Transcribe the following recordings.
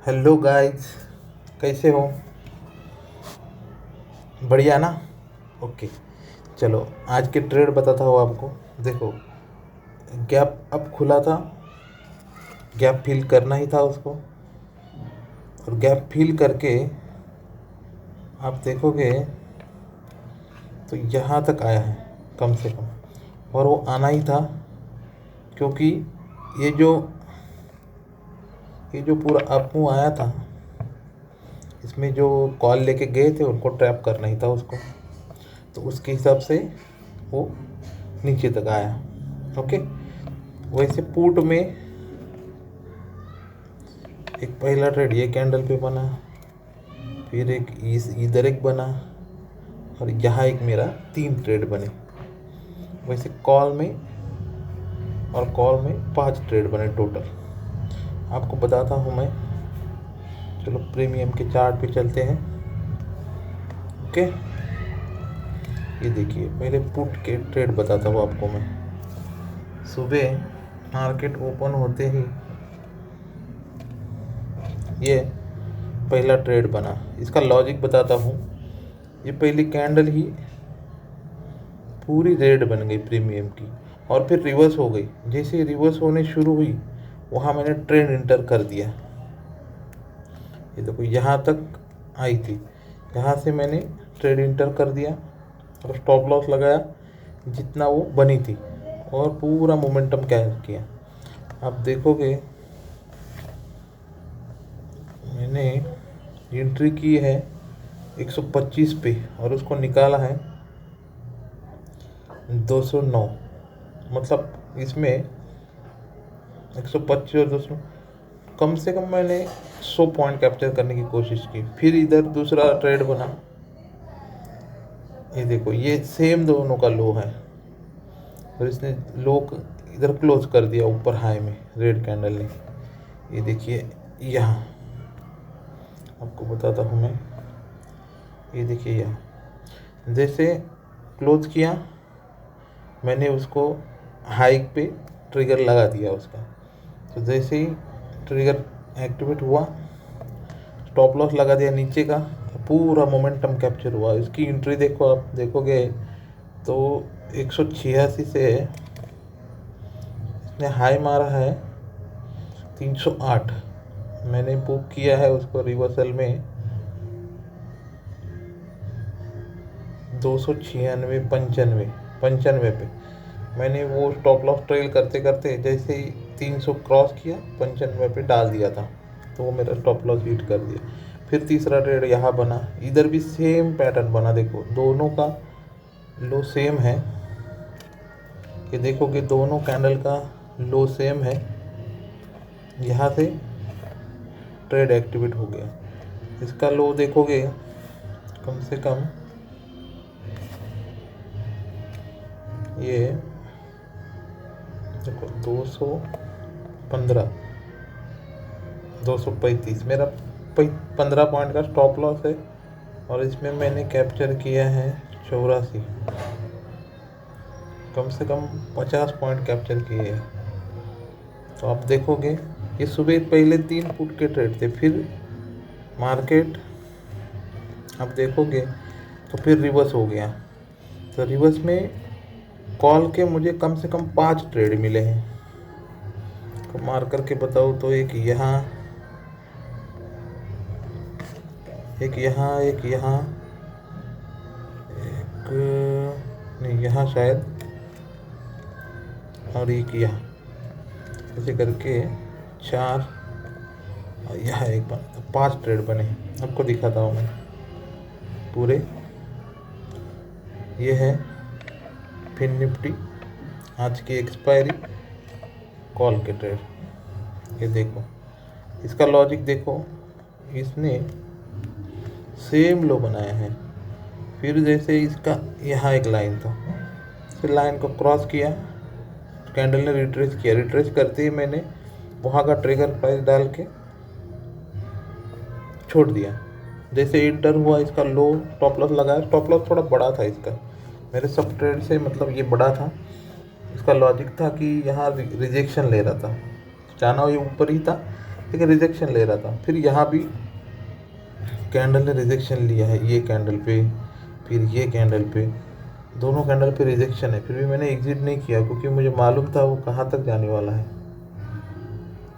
Hello guys, कैसे हो? बढ़िया ना। ओके, चलो आज के ट्रेड बताता हूँ आपको। देखो, गैप अब खुला था, गैप फिल करना ही था उसको। और गैप फिल करके आप देखोगे तो यहाँ तक आया है कम से कम, और वो आना ही था क्योंकि ये जो ये जो पूरा अप मूव आया था, इसमें जो कॉल लेके गए थे उनको ट्रैप करना ही था उसको। तो उसके हिसाब से वो नीचे तक आया। ओके, वैसे पुट में एक पहला ट्रेड ये कैंडल पे बना, फिर एक इधर एक बना, और यहाँ एक मेरा 3 ट्रेड बने। वैसे कॉल में 5 ट्रेड बने टोटल। आपको बताता हूँ मैं। चलो प्रीमियम के चार्ट पे चलते हैं। ओके, ये देखिए, पहले पुट के ट्रेड बताता हूँ आपको मैं। सुबह मार्केट ओपन होते ही ये पहला ट्रेड बना। इसका लॉजिक बताता हूँ। ये पहली कैंडल ही पूरी रेड बन गई प्रीमियम की, और फिर रिवर्स हो गई। जैसे रिवर्स होने शुरू हुई, वहाँ मैंने ट्रेंड इंटर कर दिया। ये देखो, यहाँ तक आई थी, यहाँ से मैंने ट्रेड इंटर कर दिया और स्टॉप लॉस लगाया जितना वो बनी थी, और पूरा मोमेंटम कैच किया। आप देखोगे मैंने एंट्री की है 125 पे, और उसको निकाला है 209। मतलब इसमें 125 और 200, कम से कम मैंने 100 पॉइंट कैप्चर करने की कोशिश की। फिर इधर दूसरा ट्रेड बना। ये देखो, ये सेम दोनों का लो है, और इसने लो इधर क्लोज कर दिया ऊपर हाई में रेड कैंडल ने। ये देखिए, यहाँ आपको बताता हूँ मैं। ये देखिए, यहाँ जैसे क्लोज किया, मैंने उसको हाइक पे ट्रिगर लगा दिया उसका। तो जैसे ही ट्रिगर एक्टिवेट हुआ, स्टॉप लॉस लगा दिया नीचे का, पूरा मोमेंटम कैप्चर हुआ। इसकी एंट्री देखो, आप देखोगे तो 186 से इसने हाई मारा है 308। मैंने बुक किया है उसको रिवर्सल में 296 95 पे। मैंने वो स्टॉप लॉस ट्रेल करते करते जैसे ही 300 क्रॉस किया, 95 पे डाल दिया था, तो वो मेरा स्टॉप लॉस हिट कर दिया। फिर तीसरा ट्रेड यहाँ बना, इधर भी सेम पैटर्न बना। देखो, दोनों का लो सेम है। ये देखोगे दोनों कैंडल का लो सेम है। यहाँ से ट्रेड एक्टिवेट हो गया। इसका लो देखोगे कम से कम ये देखो 215 235। मेरा 15 पॉइंट का स्टॉप लॉस है, और इसमें मैंने कैप्चर किया है 84। कम से कम 50 पॉइंट कैप्चर किए हैं। तो आप देखोगे, ये सुबह पहले 3 पुट के ट्रेड थे, फिर मार्केट आप देखोगे तो फिर रिवर्स हो गया। तो रिवर्स में कॉल के मुझे कम से कम 5 ट्रेड मिले हैं। तो मार करके बताओ तो एक यहाँ, एक यहाँ, एक यहाँ, एक नहीं यहाँ शायद, और एक यहाँ, ऐसे करके 4, और यहाँ एक बना। तो 5 ट्रेड बने। आपको दिखाता हूँ मैं पूरे। ये है फिन निफ्टी, आज की एक्सपायरी कॉल के ट्रेड। ये देखो, इसका लॉजिक देखो, इसने सेम लो बनाया है। फिर जैसे इसका यहाँ एक लाइन था, फिर लाइन को क्रॉस किया, कैंडल ने रिट्रेस किया। रिट्रेस करते ही मैंने वहाँ का ट्रिगर प्राइस डाल के छोड़ दिया। जैसे इंटर हुआ, इसका लो स्टॉप लॉस लगाया। स्टॉप लॉस थोड़ा बड़ा था इसका, मेरे सब ट्रेड से मतलब ये बड़ा था। इसका लॉजिक था कि यहाँ रिजेक्शन ले रहा था, जाना ये ऊपर ही था, लेकिन रिजेक्शन ले रहा था। फिर यहाँ भी कैंडल ने रिजेक्शन लिया है, ये कैंडल पे, फिर ये कैंडल पे, दोनों कैंडल पे रिजेक्शन है। फिर भी मैंने एग्जिट नहीं किया क्योंकि मुझे मालूम था वो कहाँ तक जाने वाला है।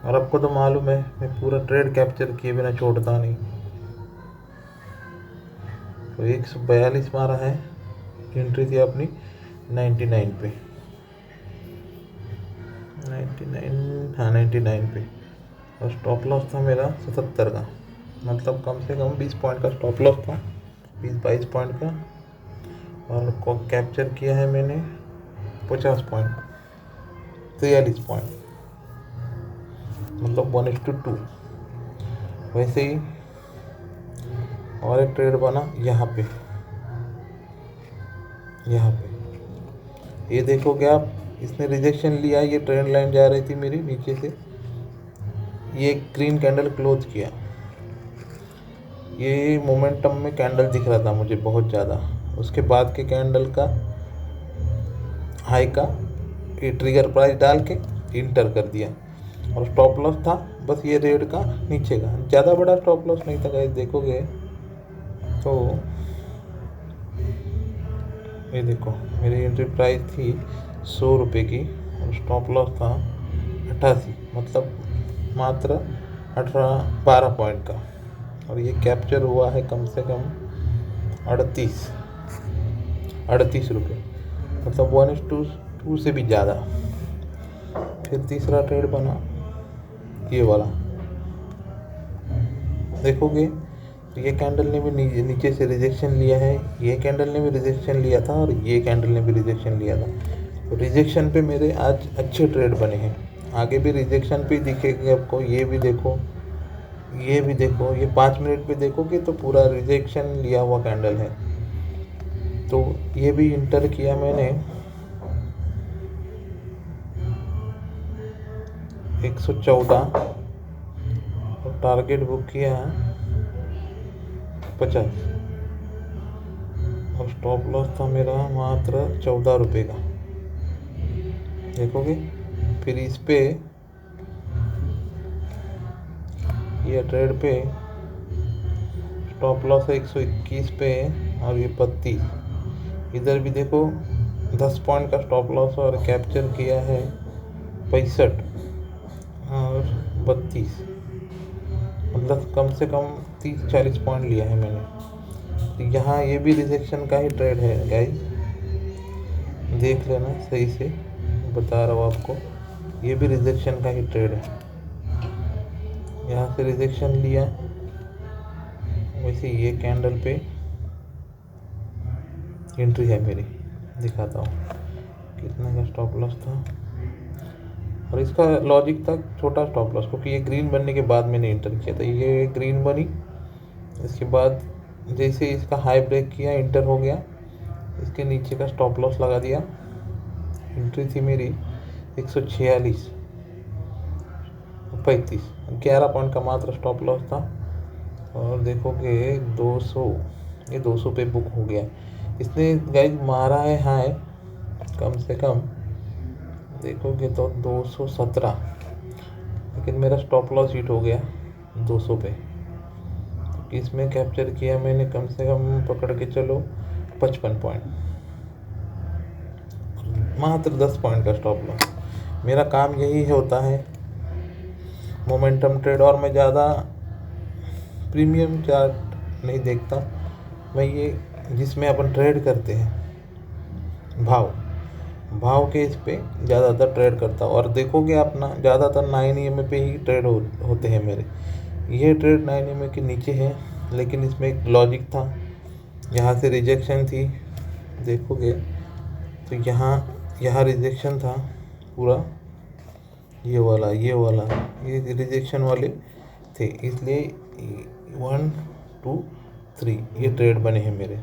और आपको तो मालूम है मैं पूरा ट्रेड कैप्चर किए बिना छोड़ता नहीं। तो 142 मारा है, एंट्री थी अपनी 99 पे, 99, हाँ 99 पे। और स्टॉप लॉस था मेरा 77 का, मतलब कम से कम 20 पॉइंट का स्टॉप लॉस था, 20-22 पॉइंट का। और कैप्चर किया है मैंने 50 पॉइंट, 43 पॉइंट, मतलब 1:2। वैसे ही और एक ट्रेड बना यहाँ पे, ये देखोगे आप, इसने रिजेक्शन लिया, ये ट्रेंड लाइन जा रही थी मेरी नीचे से, ये ग्रीन कैंडल क्लोज किया, ये मोमेंटम में कैंडल दिख रहा था मुझे बहुत ज़्यादा। उसके बाद के कैंडल का हाई का ये ट्रिगर प्राइस डाल के इंटर कर दिया। और स्टॉप लॉस था बस ये रेड का नीचे का, ज़्यादा बड़ा स्टॉप लॉस नहीं था गाइस। देखोगे तो ये देखो, मेरी एंट्री प्राइस थी 100 रुपये की और स्टॉप लॉस था 88, मतलब मात्र 12 पॉइंट का। और ये कैप्चर हुआ है कम से कम 38 रुपये, मतलब 1:2 से भी ज़्यादा। फिर तीसरा ट्रेड बना ये वाला, देखोगे तो ये कैंडल ने भी नीचे से रिजेक्शन लिया है, ये कैंडल ने भी रिजेक्शन लिया था और ये कैंडल ने भी रिजेक्शन लिया था। तो रिजेक्शन पे मेरे आज अच्छे ट्रेड बने हैं। आगे भी रिजेक्शन पे दिखेगा आपको, ये भी देखो, ये भी देखो, ये 5 मिनट पे देखोगे तो पूरा रिजेक्शन लिया हुआ कैंडल है। तो ये भी इंटर किया मैंने 114 और टारगेट बुक किया 50 और स्टॉप लॉस था मेरा मात्र 14 रुपये का। देखोगे फिर इस पे ये ट्रेड पे स्टॉप लॉस है 121 पे और ये 32। इधर भी देखो 10 पॉइंट का स्टॉप लॉस और कैप्चर किया है 65 और 32, मतलब कम से कम 30-40 पॉइंट लिया है मैंने। तो यहाँ ये भी रिजेक्शन का ही ट्रेड है गाइस, देख लेना सही से, बता रहा हूँ आपको, ये भी रिजेक्शन का ही ट्रेड है। यहाँ से रिजेक्शन लिया, वैसे ये कैंडल पे एंट्री है मेरी, दिखाता हूँ कितना का स्टॉप लॉस था। और इसका लॉजिक था छोटा स्टॉप लॉस, क्योंकि ये ग्रीन बनने के बाद मैंने एंटर किया था। ये ग्रीन बनी, इसके बाद जैसे इसका हाई ब्रेक किया इंटर हो गया, इसके नीचे का स्टॉप लॉस लगा दिया। एंट्री थी मेरी 146, 35, 11 पॉइंट का मात्र स्टॉप लॉस था। और देखोगे 200, ये 200 पे बुक हो गया। इसने गाइस मारा है हाई कम से कम, देखोगे तो 217, लेकिन मेरा स्टॉप लॉस हिट हो गया 200 पे। तो इसमें कैप्चर किया मैंने कम से कम पकड़ के चलो 55 पॉइंट, मात्र 10 पॉइंट का स्टॉप लॉस। मेरा काम यही होता है, मोमेंटम ट्रेड। और मैं ज़्यादा प्रीमियम चार्ट नहीं देखता, मैं ये जिसमें अपन ट्रेड करते हैं भाव के इस पे ज़्यादातर ट्रेड करता हूँ। और देखोगे आप ना, ज़्यादातर 9 EMA पे ही ट्रेड होते हैं मेरे। ये ट्रेड 9 EMA के नीचे है, लेकिन इसमें एक लॉजिक था, यहाँ से रिजेक्शन थी, देखोगे तो यहाँ रिजेक्शन था पूरा, ये रिजेक्शन वाले थे, इसलिए 1 2 3 ये ट्रेड बने हैं मेरे।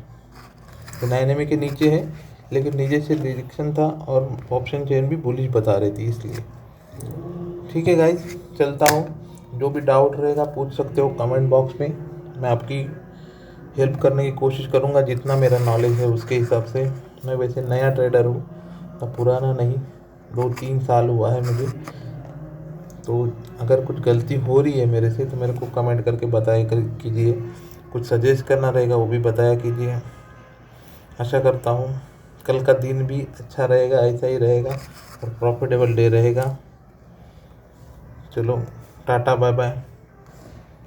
तो 9 EMA के नीचे है, लेकिन नीचे से रिजेक्शन था और ऑप्शन चेन भी बुलिश बता रही थी, इसलिए। ठीक है गाइस, चलता हूँ। जो भी डाउट रहेगा पूछ सकते हो कमेंट बॉक्स में, मैं आपकी हेल्प करने की कोशिश करूँगा जितना मेरा नॉलेज है उसके हिसाब से। मैं वैसे नया ट्रेडर हूँ, तो पुराना नहीं, 2-3 साल हुआ है मुझे तो अगर कुछ गलती हो रही है मेरे से तो मेरे को कमेंट करके बताया कीजिए, कुछ सजेस्ट करना रहेगा वो भी बताया कीजिए। आशा करता हूँ कल का दिन भी अच्छा रहेगा, ऐसा ही रहेगा और प्रॉफिटेबल डे रहेगा। चलो टाटा बाय बाय।